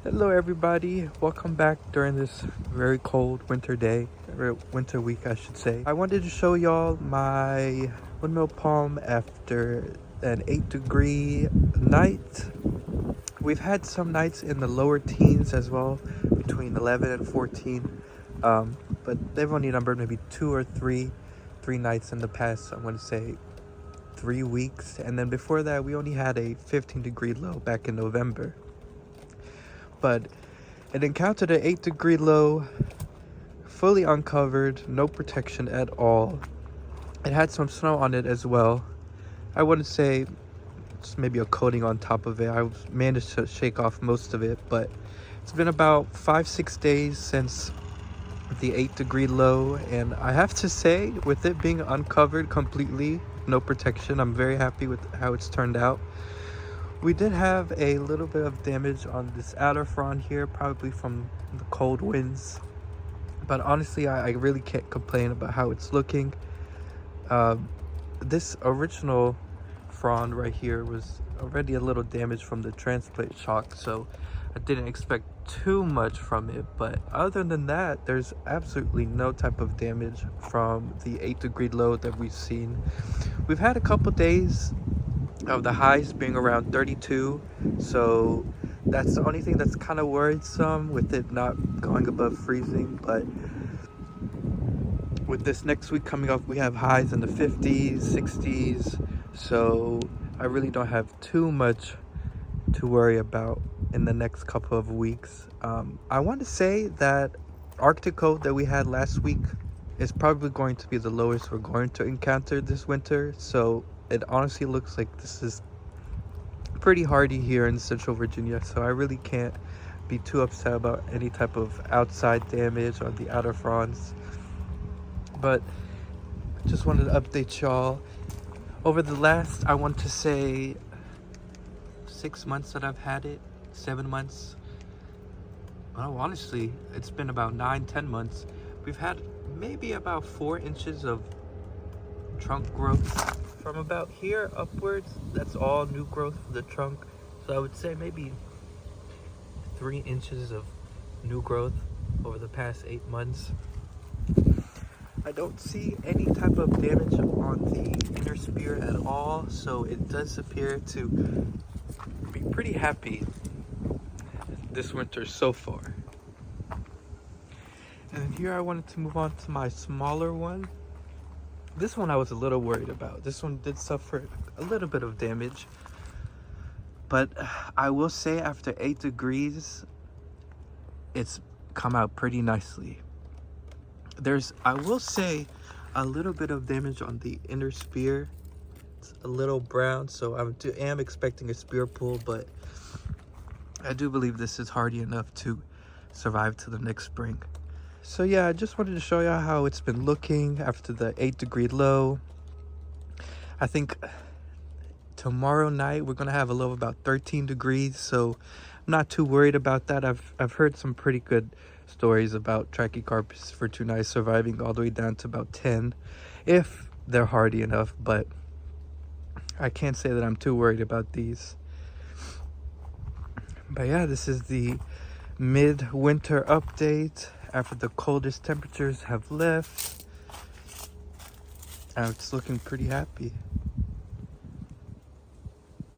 Hello everybody, welcome back during this very cold winter day, or winter week I should say. I wanted to show y'all my windmill palm after an 8-degree night. We've had some nights in the lower teens as well, between 11 and 14, but they've only numbered maybe three nights in the past, I want to say 3 weeks, and then before that we only had a 15-degree low back in November. But it encountered an 8-degree low, fully uncovered, no protection at all. It had some snow on it as well. I wouldn't say just maybe a coating on top of it. I managed to shake off most of it, but it's been about 5-6 days since the 8-degree low, and I have to say, with it being uncovered completely, no protection, I'm very happy with how it's turned out. We did have a little bit of damage on this outer frond here, probably from the cold winds. But honestly, I really can't complain about how it's looking. This original frond right here was already a little damaged from the transplant shock, so I didn't expect too much from it. But other than that, there's absolutely no type of damage from the 8-degree low that we've seen. We've had a couple days of the highs being around 32, so that's the only thing that's kind of worrisome with it not going above freezing. But with this next week coming up, we have highs in the 50s, 60s, so I really don't have too much to worry about in the next couple of weeks. I want to say that Arctic cold that we had last week is probably going to be the lowest we're going to encounter this winter, so it honestly looks like this is pretty hardy here in Central Virginia, so I really can't be too upset about any type of outside damage on the outer fronds. But I just wanted to update y'all. Over the last, I want to say, 6 months that I've had it, 7 months. Oh, honestly, it's been about 9-10 months. We've had maybe about 4 inches of trunk growth. From about here upwards, that's all new growth for the trunk. So I would say maybe 3 inches of new growth over the past 8 months. I don't see any type of damage on the inner spear at all, so it does appear to be pretty happy this winter so far. And here I wanted to move on to my smaller one. This one I was a little worried about. This one did suffer a little bit of damage, but I will say after 8 degrees, it's come out pretty nicely. There's, I will say, a little bit of damage on the inner spear. It's a little brown, so I am expecting a spear pull, but I do believe this is hardy enough to survive to the next spring. So yeah, I just wanted to show you how it's been looking after the 8-degree low. I think tomorrow night we're gonna have a low of about 13 degrees, so I'm not too worried about that. I've heard some pretty good stories about Trachycarpus fortunae surviving all the way down to about 10 if they're hardy enough, but I can't say that I'm too worried about these. But yeah, this is the midwinter update after the coldest temperatures have left, and it's looking pretty happy.